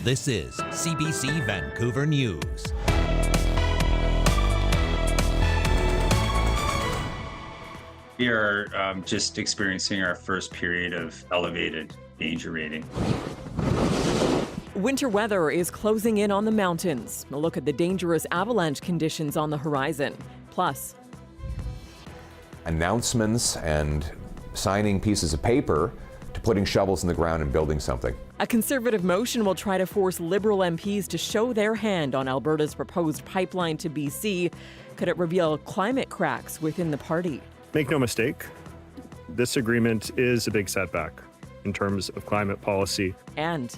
This is CBC Vancouver News. We are just experiencing our first period of elevated danger rating. Winter weather is closing in on the mountains. A look at the dangerous avalanche conditions on the horizon. Plus, announcements and signing pieces of paper to putting shovels in the ground and building something. a Conservative motion will try to force Liberal MPs to show their hand on Alberta's proposed pipeline to BC. Could it reveal climate cracks within the party? Make no mistake, this agreement is a big setback in terms of climate policy. And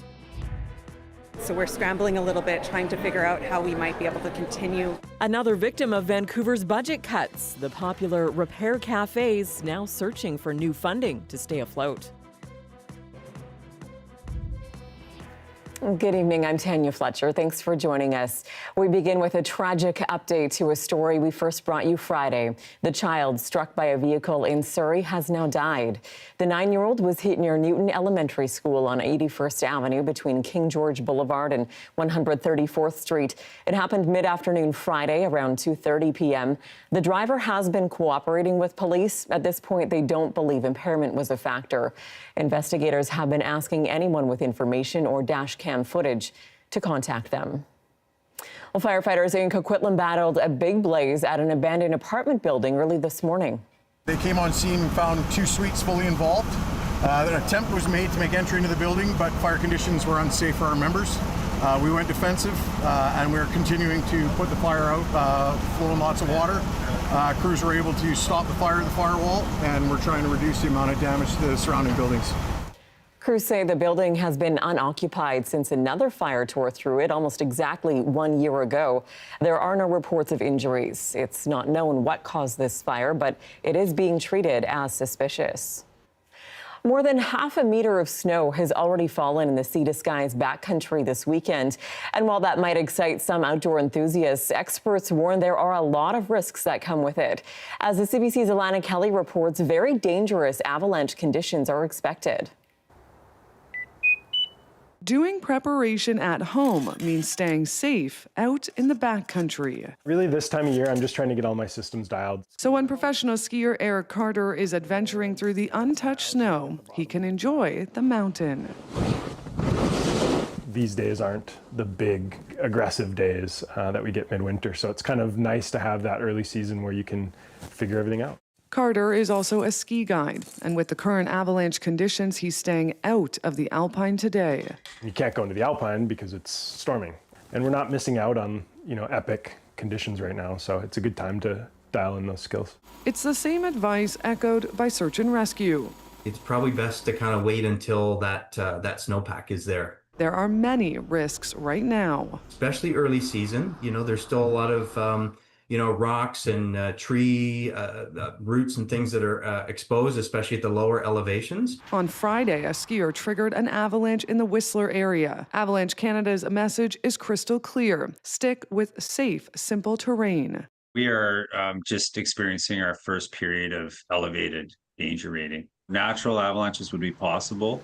so we're scrambling a little bit, trying to figure out how we might be able to continue. another victim of Vancouver's budget cuts. The popular repair cafes now searching for new funding to stay afloat. Good evening, I'm Tanya Fletcher. Thanks for joining us. We begin with a tragic update to a story we first brought you Friday. The child struck by a vehicle in Surrey has now died. The 9-year-old was hit near Newton Elementary School on 81st Avenue between King George Boulevard and 134th Street. It happened mid-afternoon Friday around 2:30 p.m. The driver has been cooperating with police. At this point, they don't believe impairment was a factor. Investigators have been asking anyone with information or dash cam footage to contact them. Well, firefighters in Coquitlam battled a big blaze at an abandoned apartment building early this morning. They came on scene and found 2 suites fully involved. An attempt was made to make entry into the building, but fire conditions were unsafe for our members. We went defensive, and we're continuing to put the fire out, flowing lots of water. Crews were able to stop the fire at the firewall, and we're trying to reduce the amount of damage to the surrounding buildings. Crews say the building has been unoccupied since another fire tore through it almost exactly 1 year ago. There are no reports of injuries. It's not known what caused this fire, but it is being treated as suspicious. More than half a meter of snow has already fallen in the Sea to Skies Backcountry this weekend. And while that might excite some outdoor enthusiasts, experts warn there are a lot of risks that come with it. As the CBC's Alana Kelly reports, very dangerous avalanche conditions are expected. Doing preparation at home means staying safe out in the backcountry. Really, this time of year, I'm just trying to get all my systems dialed. So when professional skier Eric Carter is adventuring through the untouched snow, he can enjoy the mountain. These days aren't the big, aggressive days that we get midwinter, so it's kind of nice to have that early season where you can figure everything out. Carter is also a ski guide, and with the current avalanche conditions, he's staying out of the Alpine today. You can't go into the Alpine because it's storming, and we're not missing out on, epic conditions right now, so it's a good time to dial in those skills. It's the same advice echoed by Search and Rescue. It's probably best to kind of wait until that snowpack is there. There are many risks right now. Especially early season, there's still a lot of rocks and tree roots and things that are exposed, especially at the lower elevations. On Friday, a skier triggered an avalanche in the Whistler area. Avalanche Canada's message is crystal clear. Stick with safe, simple terrain. We are just experiencing our first period of elevated danger rating. Natural avalanches would be possible,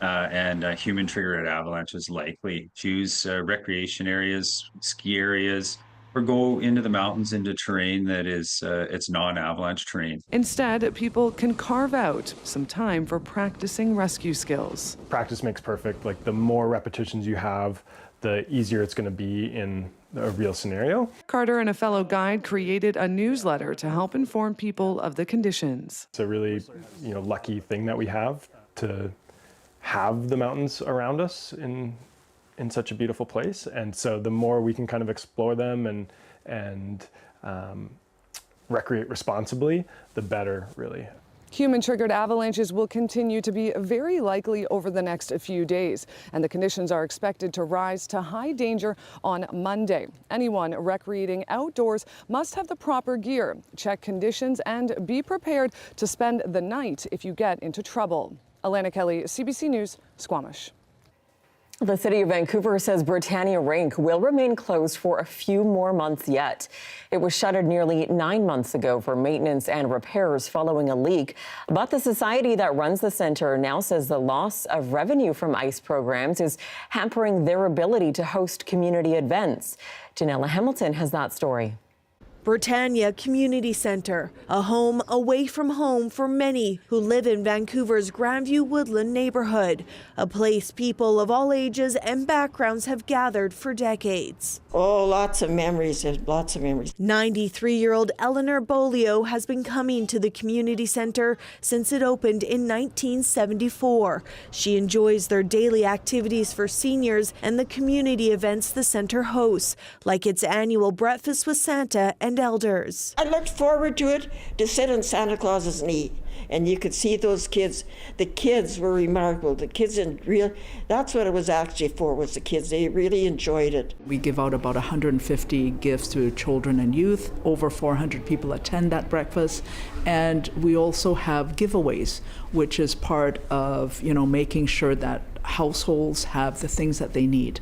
and human triggered avalanches likely. Choose recreation areas, ski areas, or go into the mountains into terrain that is it's non-avalanche terrain. Instead, people can carve out some time for practicing rescue skills. Practice makes perfect. Like, the more repetitions you have, the easier it's going to be in a real scenario. Carter and a fellow guide created a newsletter to help inform people of the conditions. It's a really, lucky thing that we have to have the mountains around us in such a beautiful place, and so the more we can kind of explore them and recreate responsibly, the better, really. Human-triggered avalanches will continue to be very likely over the next few days, and the conditions are expected to rise to high danger on Monday. Anyone recreating outdoors must have the proper gear, check conditions, and be prepared to spend the night if you get into trouble. Alana Kelly, CBC News, Squamish. The city of Vancouver says Britannia Rink will remain closed for a few more months yet. It was shuttered nearly 9 months ago for maintenance and repairs following a leak. But the society that runs the center now says the loss of revenue from ICE programs is hampering their ability to host community events. Janella Hamilton has that story. Britannia Community Centre, a home away from home for many who live in Vancouver's Grandview Woodland neighborhood, a place people of all ages and backgrounds have gathered for decades. Oh, lots of memories, lots of memories. 93-year-old Eleanor Bolio has been coming to the community centre since it opened in 1974. She enjoys their daily activities for seniors and the community events the centre hosts, like its annual Breakfast with Santa and elders. I looked forward to it, to sit on Santa Claus's knee, and you could see those kids. The kids were remarkable. The kids that's what it was actually for, was the kids. They really enjoyed it. We give out about 150 gifts to children and youth. Over 400 people attend that breakfast. And we also have giveaways, which is part of, making sure that households have the things that they need.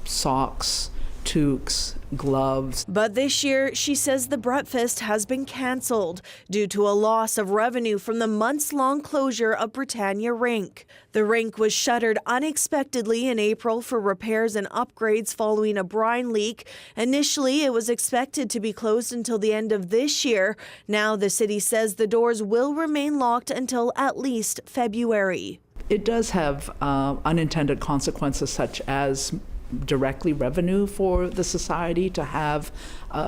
Socks, toques, gloves. But this year, she says the breakfast has been cancelled due to a loss of revenue from the months-long closure of Britannia Rink. The rink was shuttered unexpectedly in April for repairs and upgrades following a brine leak. Initially, it was expected to be closed until the end of this year. Now the city says the doors will remain locked until at least February. It does have unintended consequences, such as directly revenue for the society to have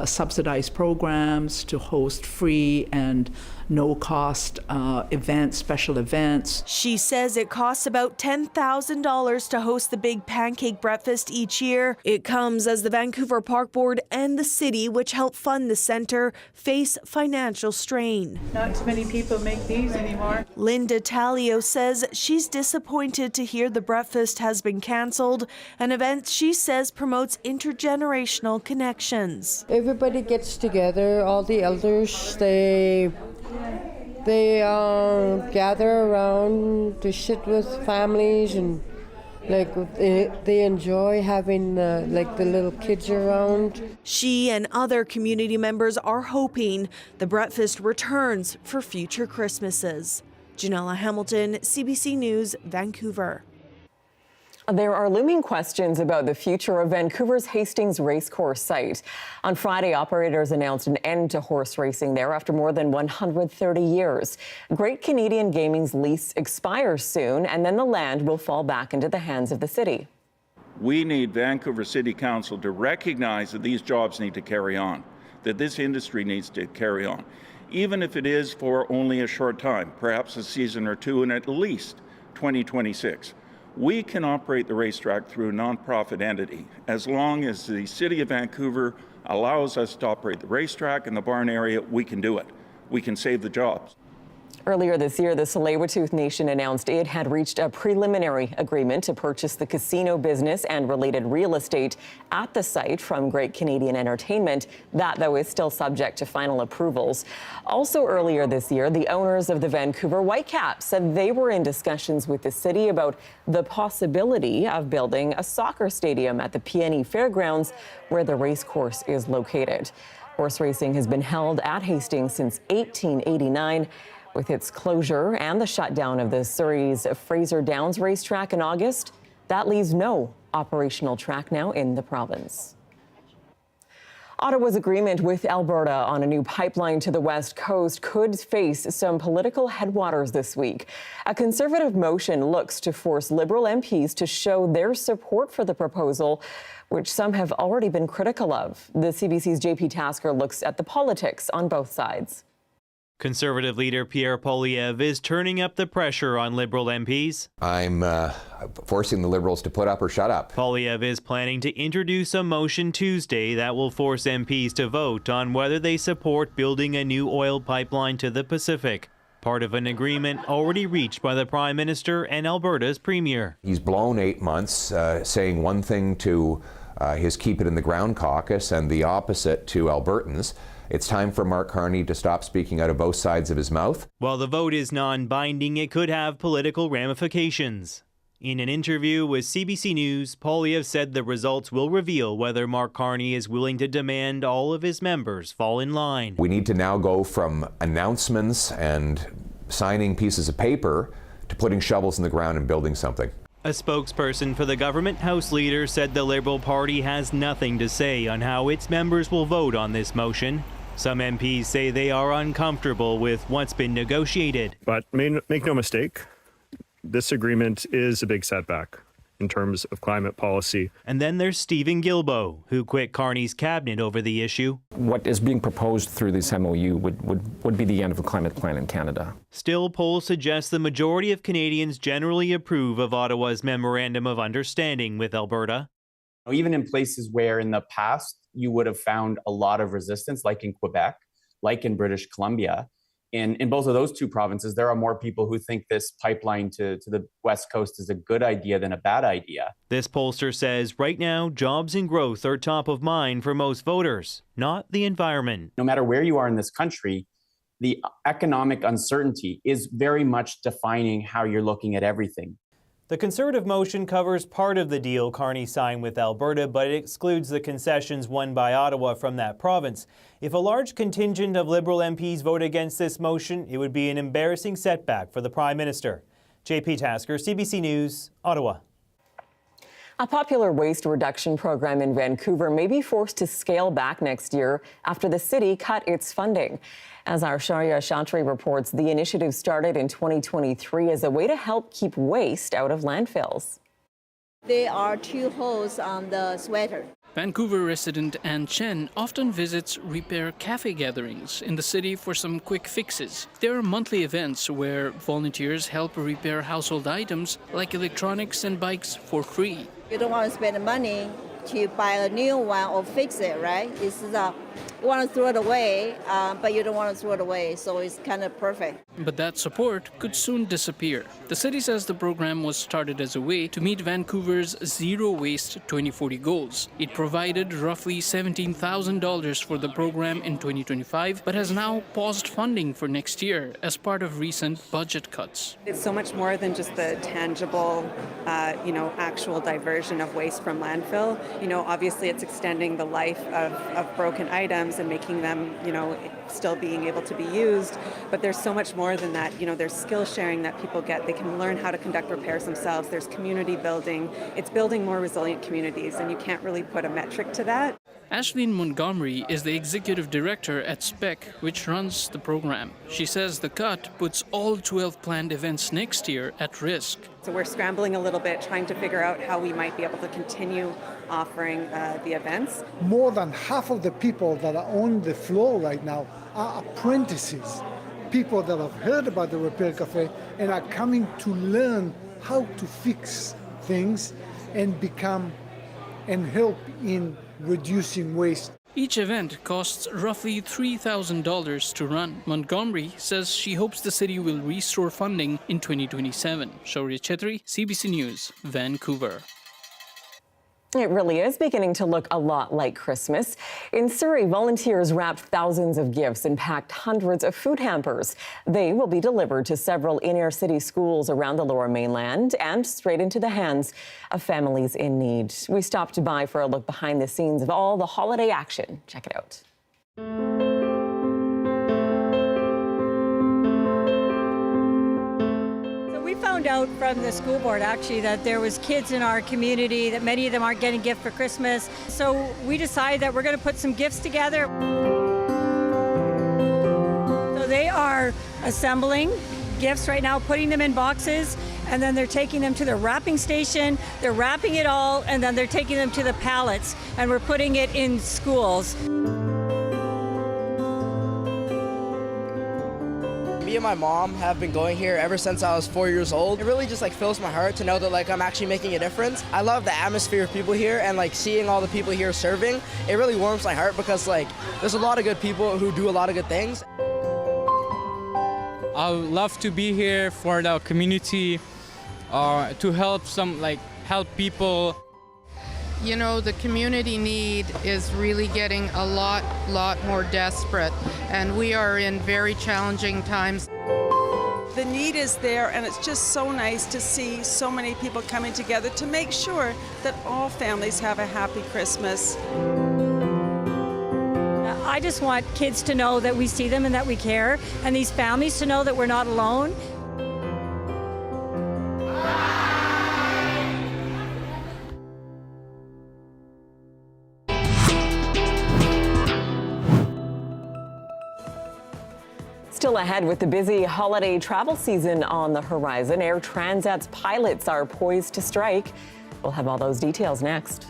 subsidized programs, to host free and no-cost events, special events. She says it costs about $10,000 to host the big pancake breakfast each year. It comes as the Vancouver Park Board and the city, which help fund the centre, face financial strain. Not too many people make these anymore. Linda Talio says she's disappointed to hear the breakfast has been cancelled, an event she says promotes intergenerational connections. Everybody gets together, all the elders, they gather around to sit with families, and they enjoy having the little kids around. She and other community members are hoping the breakfast returns for future Christmases. Janella Hamilton, CBC News, Vancouver. There are looming questions about the future of Vancouver's Hastings Racecourse site. On Friday, operators announced an end to horse racing there after more than 130 years. Great Canadian Gaming's lease expires soon, and then the land will fall back into the hands of the city. We need Vancouver City Council to recognize that these jobs need to carry on, that this industry needs to carry on, even if it is for only a short time, perhaps a season or two, and at least 2026. We can operate the racetrack through a nonprofit entity as long as the City of Vancouver allows us to operate the racetrack and the barn area. We can do it. We can save the jobs. Earlier this year, the Tsleil-Waututh Nation announced it had reached a preliminary agreement to purchase the casino business and related real estate at the site from Great Canadian Entertainment. That, though, is still subject to final approvals. Also earlier this year, the owners of the Vancouver Whitecaps said they were in discussions with the city about the possibility of building a soccer stadium at the PNE Fairgrounds, where the racecourse is located. Horse racing has been held at Hastings since 1889. With its closure and the shutdown of the Surrey's Fraser Downs racetrack in August, that leaves no operational track now in the province. Ottawa's agreement with Alberta on a new pipeline to the West Coast could face some political headwaters this week. A Conservative motion looks to force Liberal MPs to show their support for the proposal, which some have already been critical of. The CBC's JP Tasker looks at the politics on both sides. Conservative leader Pierre Poilievre is turning up the pressure on Liberal MPs. I'm forcing the Liberals to put up or shut up. Poilievre is planning to introduce a motion Tuesday that will force MPs to vote on whether they support building a new oil pipeline to the Pacific, part of an agreement already reached by the Prime Minister and Alberta's Premier. He's blown 8 months, saying one thing to his Keep It in the Ground caucus and the opposite to Albertans. It's time for Mark Carney to stop speaking out of both sides of his mouth. While the vote is non-binding, it could have political ramifications. In an interview with CBC News, Poilievre said the results will reveal whether Mark Carney is willing to demand all of his members fall in line. We need to now go from announcements and signing pieces of paper to putting shovels in the ground and building something. A spokesperson for the government House Leader said the Liberal Party has nothing to say on how its members will vote on this motion. Some MPs say they are uncomfortable with what's been negotiated. But make no mistake, this agreement is a big setback in terms of climate policy. And then there's Stephen Guilbeault, who quit Carney's cabinet over the issue. What is being proposed through this MOU would be the end of a climate plan in Canada. Still, polls suggest the majority of Canadians generally approve of Ottawa's Memorandum of Understanding with Alberta. Even in places where in the past you would have found a lot of resistance, like in Quebec, like in British Columbia, in both of those two provinces, there are more people who think this pipeline to the West Coast is a good idea than a bad idea. This pollster says right now, jobs and growth are top of mind for most voters, not the environment. No matter where you are in this country, the economic uncertainty is very much defining how you're looking at everything. The Conservative motion covers part of the deal Carney signed with Alberta, but it excludes the concessions won by Ottawa from that province. If a large contingent of Liberal MPs vote against this motion, it would be an embarrassing setback for the Prime Minister. JP Tasker, CBC News, Ottawa. A popular waste reduction program in Vancouver may be forced to scale back next year after the city cut its funding. As our Sharia Chantry reports, the initiative started in 2023 as a way to help keep waste out of landfills. There are 2 holes on the sweater. Vancouver resident Ann Chen often visits repair cafe gatherings in the city for some quick fixes. There are monthly events where volunteers help repair household items like electronics and bikes for free. You don't want to spend money to buy a new one or fix it, right? You want to throw it away, but you don't want to throw it away, so it's kind of perfect. But that support could soon disappear. The city says the program was started as a way to meet Vancouver's Zero Waste 2040 goals. It provided roughly $17,000 for the program in 2025, but has now paused funding for next year as part of recent budget cuts. It's so much more than just the tangible, actual diversion of waste from landfill. Obviously it's extending the life of broken items and making them, still being able to be used. But there's so much more than that. There's skill sharing that people get. They can learn how to conduct repairs themselves. There's community building. It's building more resilient communities, and you can't really put a metric to that. Ashleen Montgomery is the executive director at SPEC, which runs the program. She says the cut puts all 12 planned events next year at risk. So we're scrambling a little bit, trying to figure out how we might be able to continue offering the events. More than half of the people that are on the floor right now are apprentices, people that have heard about the Repair Cafe and are coming to learn how to fix things and help in reducing waste. Each event costs roughly $3,000 to run. Montgomery says she hopes the city will restore funding in 2027. Shaurya Chetri, CBC News, Vancouver. It really is beginning to look a lot like Christmas. In Surrey, volunteers wrapped thousands of gifts and packed hundreds of food hampers. They will be delivered to several inner-city schools around the Lower Mainland and straight into the hands of families in need. We stopped by for a look behind the scenes of all the holiday action. Check it out. Found out from the school board actually that there was kids in our community that many of them aren't getting a gift for Christmas. So we decided that we're going to put some gifts together. So they are assembling gifts right now, putting them in boxes, and then they're taking them to the wrapping station. They're wrapping it all, and then they're taking them to the pallets, and we're putting it in schools. Me and my mom have been going here ever since I was 4 years old. It really just fills my heart to know that I'm actually making a difference. I love the atmosphere of people here and seeing all the people here serving. It really warms my heart because there's a lot of good people who do a lot of good things. I would love to be here for the community, to help help people. The community need is really getting a lot more desperate, and we are in very challenging times. The need is there, and it's just so nice to see so many people coming together to make sure that all families have a happy Christmas. I just want kids to know that we see them and that we care, and these families to know that we're not alone. Still ahead with the busy holiday travel season on the horizon, Air Transat's pilots are poised to strike. We'll have all those details next.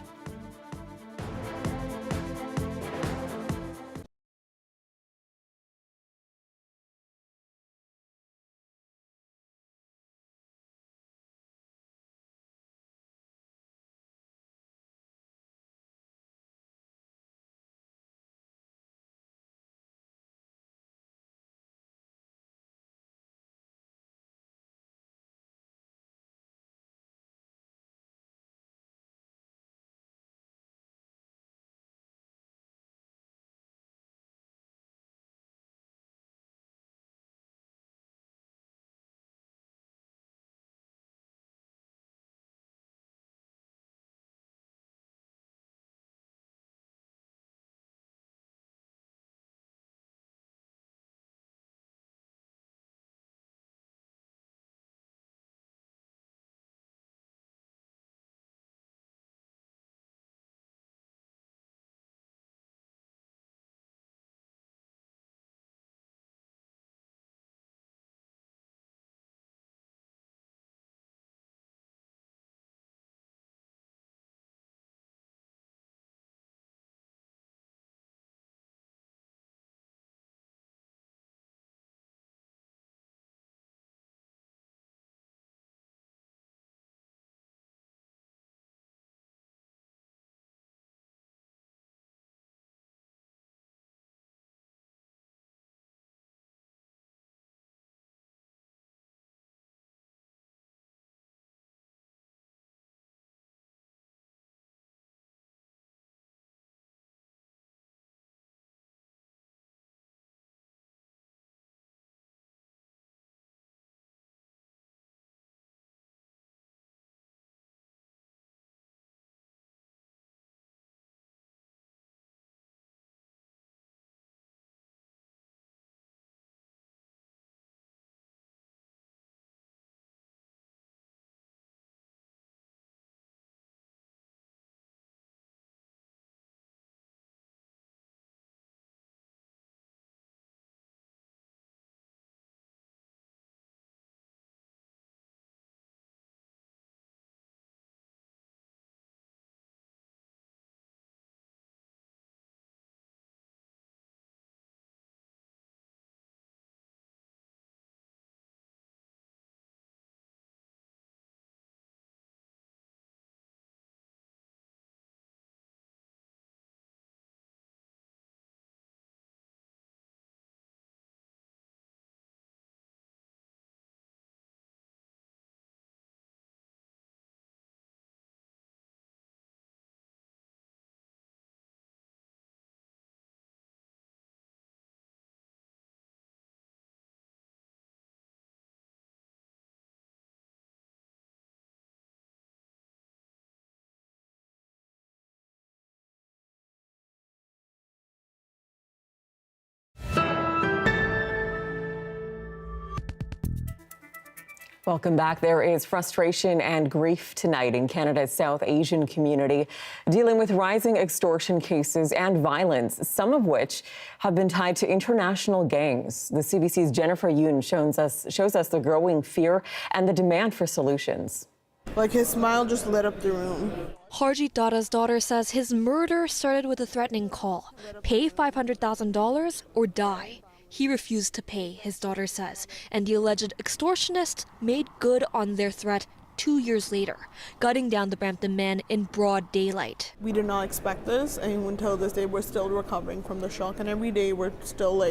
Welcome back. There is frustration and grief tonight in Canada's South Asian community, dealing with rising extortion cases and violence, some of which have been tied to international gangs. The CBC's Jennifer Yoon shows us the growing fear and the demand for solutions. Like, his smile just lit up the room. Harjeet Datta's daughter says his murder started with a threatening call. Pay $500,000 or die. He refused to pay, his daughter says, and the alleged extortionists made good on their threat 2 years later, gutting down the Brampton man in broad daylight. We did not expect this, and until this day we're still recovering from the shock, and every day we're still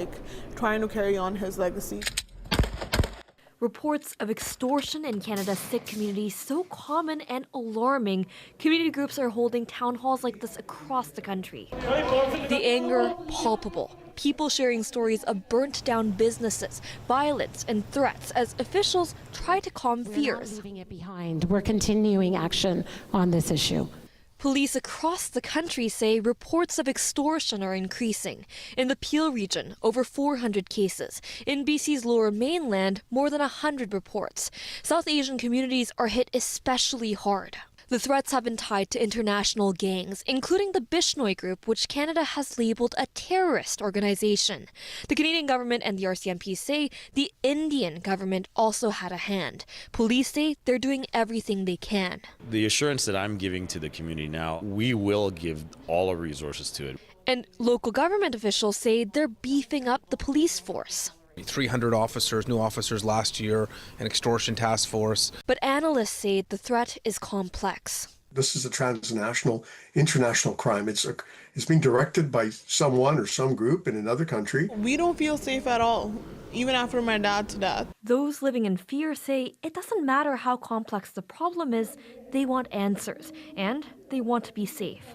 trying to carry on his legacy. Reports of extortion in Canada's Sikh community so common and alarming, community groups are holding town halls like this across the country. The anger palpable. People sharing stories of burnt down businesses, violence, and threats as officials try to calm fears. We're not leaving it behind. We're continuing action on this issue. Police across the country say reports of extortion are increasing. In the Peel region, over 400 cases. In BC's Lower Mainland, more than 100 reports. South Asian communities are hit especially hard. The threats have been tied to international gangs, including the Bishnoi group, which Canada has labeled a terrorist organization. The Canadian government and the RCMP say the Indian government also had a hand. Police say they're doing everything they can. The assurance that I'm giving to the community now, we will give all our resources to it. And local government officials say they're beefing up the police force. 300 officers, new officers last year, an extortion task force. But analysts say the threat is complex. This is a transnational, international crime. It's being directed by someone or some group in another country. We don't feel safe at all, even after my dad's death. Those living in fear say it doesn't matter how complex the problem is, they want answers, and they want to be safe.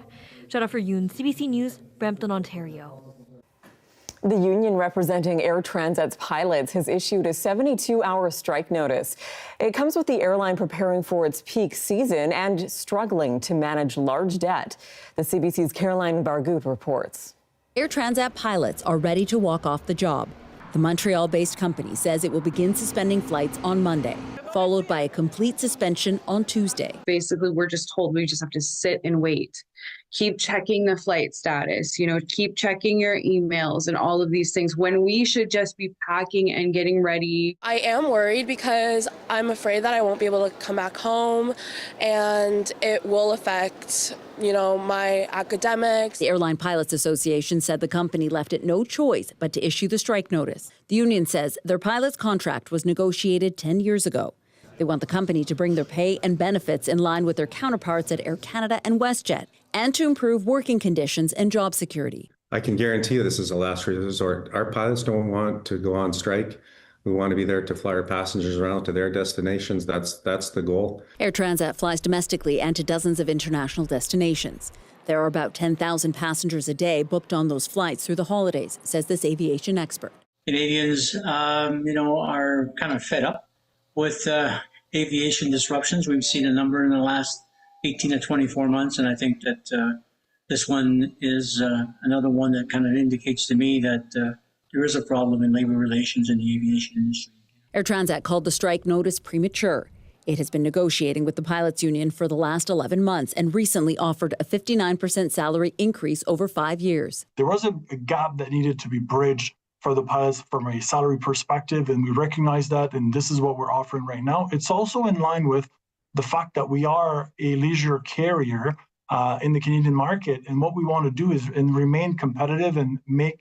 Jennifer Yoon, CBC News, Brampton, Ontario. The union representing Air Transat's pilots has issued a 72-hour strike notice. It comes with the airline preparing for its peak season and struggling to manage large debt. The CBC's Caroline Bargout reports. Air Transat pilots are ready to walk off the job. The Montreal-based company says it will begin suspending flights on Monday, followed by a complete suspension on Tuesday. Basically, we're just told we just have to sit and wait. Keep checking the flight status, keep checking your emails and all of these things when we should just be packing and getting ready. I am worried because I'm afraid that I won't be able to come back home and it will affect, my academics. The Airline Pilots Association said the company left it no choice but to issue the strike notice. The union says their pilot's contract was negotiated 10 years ago. They want the company to bring their pay and benefits in line with their counterparts at Air Canada and WestJet, and to improve working conditions and job security. I can guarantee this is a last resort. Our pilots don't want to go on strike. We want to be there to fly our passengers around to their destinations. That's the goal. Air Transat flies domestically and to dozens of international destinations. There are about 10,000 passengers a day booked on those flights through the holidays, says this aviation expert. Canadians, are kind of fed up with aviation disruptions. We've seen a number in the last 18 to 24 months, and I think that this one is another one that kind of indicates to me that there is a problem in labor relations in the aviation industry. Air Transat called the strike notice premature. It has been negotiating with the pilots union for the last 11 months and recently offered a 59% salary increase over 5 years. There was a gap that needed to be bridged for the pilots from a salary perspective, and we recognize that, and this is what we're offering right now. It's also in line with the fact that we are a leisure carrier in the Canadian market, and what we want to do is remain competitive and make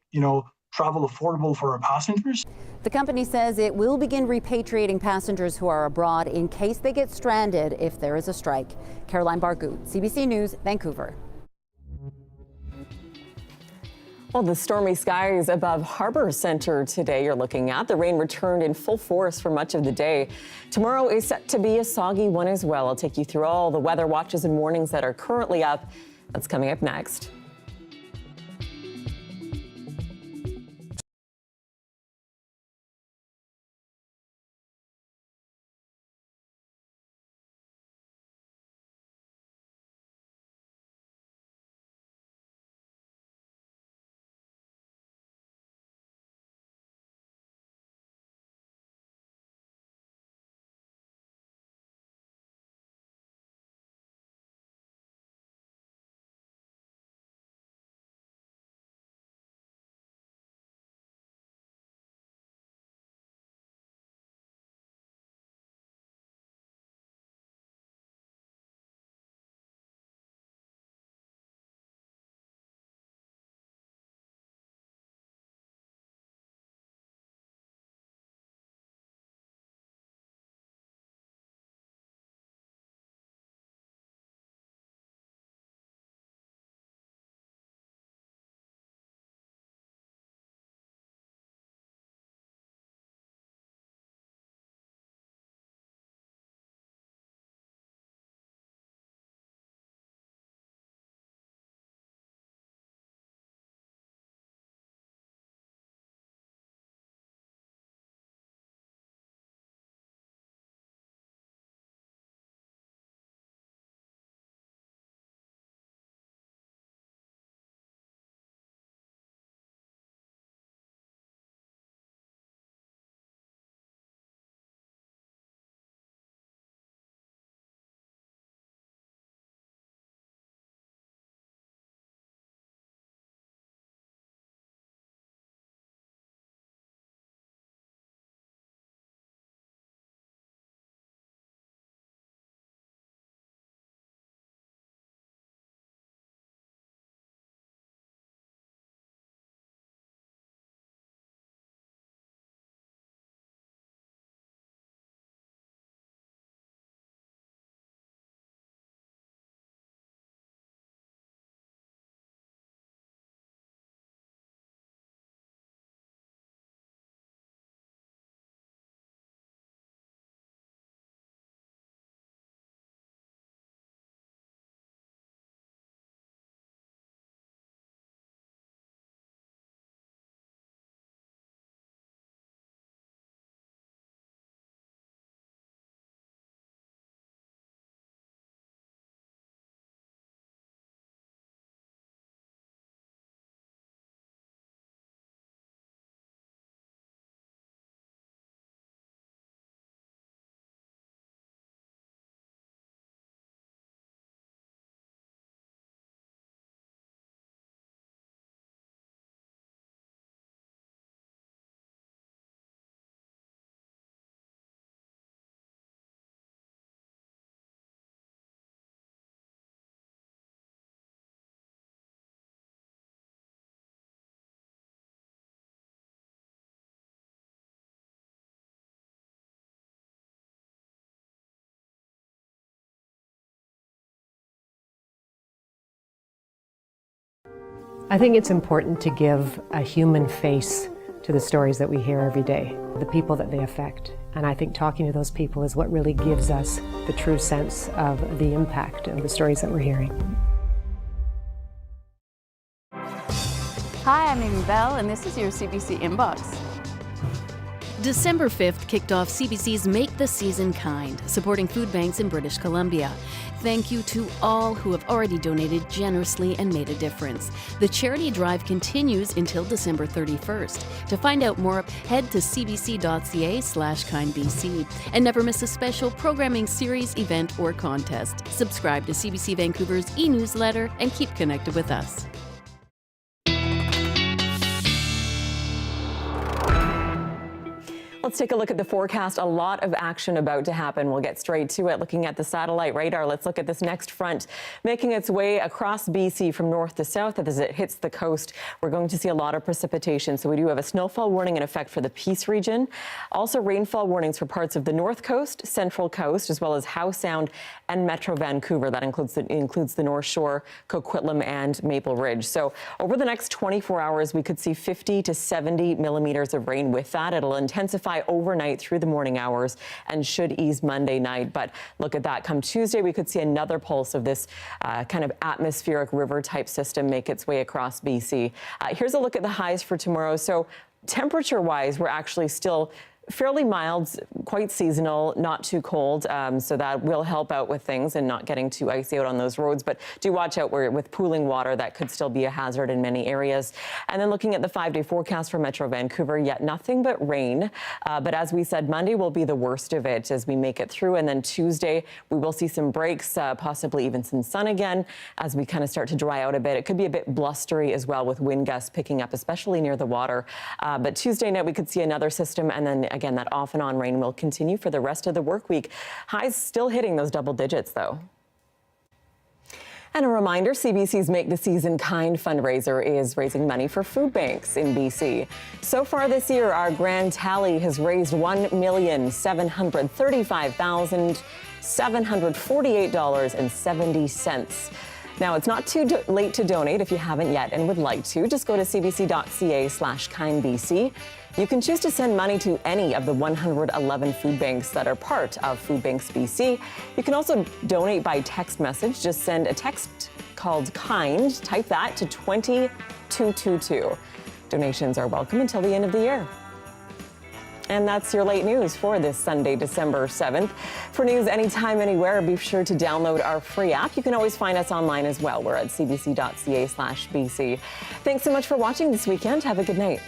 travel affordable for our passengers. The company says it will begin repatriating passengers who are abroad in case they get stranded if there is a strike. Caroline Bargout, CBC News, Vancouver. Well, the stormy skies above Harbour Centre today you're looking at. The rain returned in full force for much of the day. Tomorrow is set to be a soggy one as well. I'll take you through all the weather watches and warnings that are currently up. That's coming up next. I think it's important to give a human face to the stories that we hear every day, the people that they affect. And I think talking to those people is what really gives us the true sense of the impact of the stories that we're hearing. Hi, I'm Amy Bell, and this is your CBC Inbox. December 5th kicked off CBC's Make the Season Kind, supporting food banks in British Columbia. Thank you to all who have already donated generously and made a difference. The charity drive continues until December 31st. To find out more, head to cbc.ca/kindbc. And never miss a special programming series, event, or contest. Subscribe to CBC Vancouver's e-newsletter and keep connected with us. Let's take a look at the forecast. A lot of action about to happen. We'll get straight to it. Looking at the satellite radar, let's look at this next front making its way across BC from north to south. As it hits the coast, we're going to see a lot of precipitation. So we do have a snowfall warning in effect for the Peace region. Also rainfall warnings for parts of the North Coast, Central Coast, as well as Howe Sound and Metro Vancouver. That includes the North Shore, Coquitlam and Maple Ridge. So over the next 24 hours, we could see 50 to 70 millimeters of rain. With that, it'll intensify overnight through the morning hours and should ease Monday night. But look at that. Come Tuesday, we could see another pulse of this kind of atmospheric river type system make its way across BC. Here's a look at the highs for tomorrow. So temperature wise, we're actually still fairly mild, quite seasonal, not too cold, so that will help out with things and not getting too icy out on those roads. But do watch out with pooling water. That could still be a hazard in many areas. And then looking at the 5-day forecast for Metro Vancouver, yet nothing but rain. But as we said, Monday will be the worst of it as we make it through. And then Tuesday, we will see some breaks, possibly even some sun again as we kind of start to dry out a bit. It could be a bit blustery as well with wind gusts picking up, especially near the water. But Tuesday night, we could see another system, and then again, that off and on rain will continue for the rest of the work week. Highs still hitting those double digits, though. And a reminder, CBC's Make the Season Kind fundraiser is raising money for food banks in BC. So far this year, our grand tally has raised $1,735,748.70. Now, it's not too late to donate if you haven't yet and would like to. Just go to cbc.ca/kindbc. You can choose to send money to any of the 111 food banks that are part of Food Banks BC. You can also donate by text message. Just send a text called KIND, type that to 20222. Donations are welcome until the end of the year. And that's your late news for this Sunday, December 7th. For news anytime, anywhere, be sure to download our free app. You can always find us online as well. We're at cbc.ca/BC. Thanks so much for watching this weekend. Have a good night.